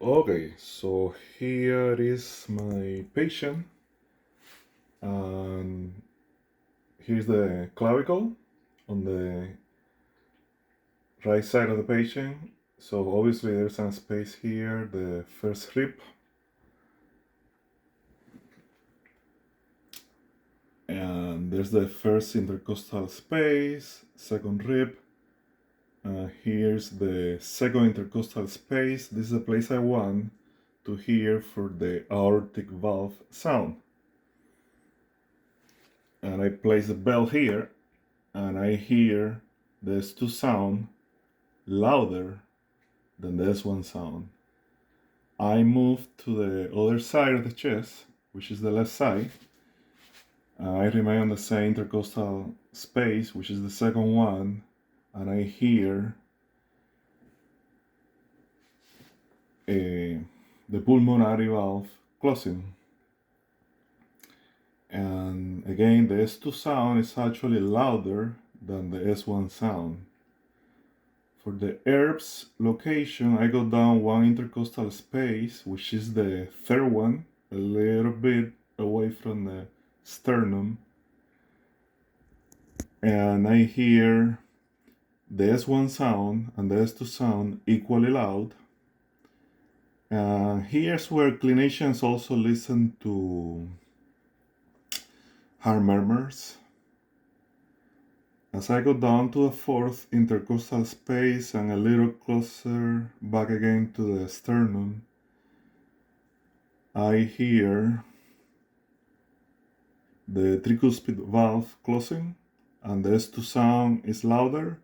Okay, so here is my patient, and here's the clavicle on the right side of the patient. So obviously there's some space here, the first rib, and there's the first intercostal space, second rib. Here's the second intercostal space. This is the place I want to hear for the aortic valve sound. And I place the bell here, and I hear the S2 sound louder than the S1 sound. I move to the other side of the chest, which is the left side. I remain on the same intercostal space, which is the second one, and I hear the pulmonary valve closing. And again, the S2 sound is actually louder than the S1 sound. For the herbs location, I go down one intercostal space, which is the third one, a little bit away from the sternum. And I hear the S1 sound and the S2 sound equally loud. Here's where clinicians also listen to heart murmurs. As I go down to the fourth intercostal space and a little closer back again to the sternum, I hear the tricuspid valve closing, and the S2 sound is louder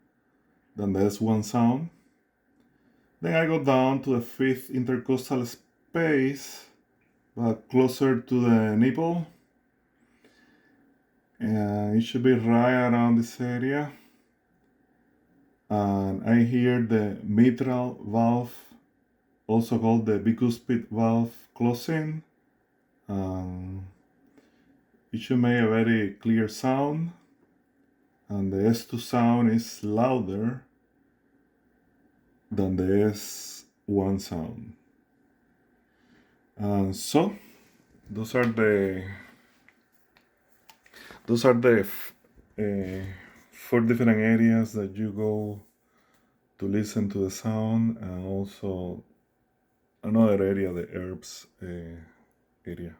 than the S1 sound. Then I go down to the fifth intercostal space, but closer to the nipple. And it should be right around this area. And I hear the mitral valve, also called the bicuspid valve, closing. It should make a very clear sound, and the S2 sound is louder than the S1 sound. And so those are the four different areas that you go to listen to the sound, and also another area, the herbs area.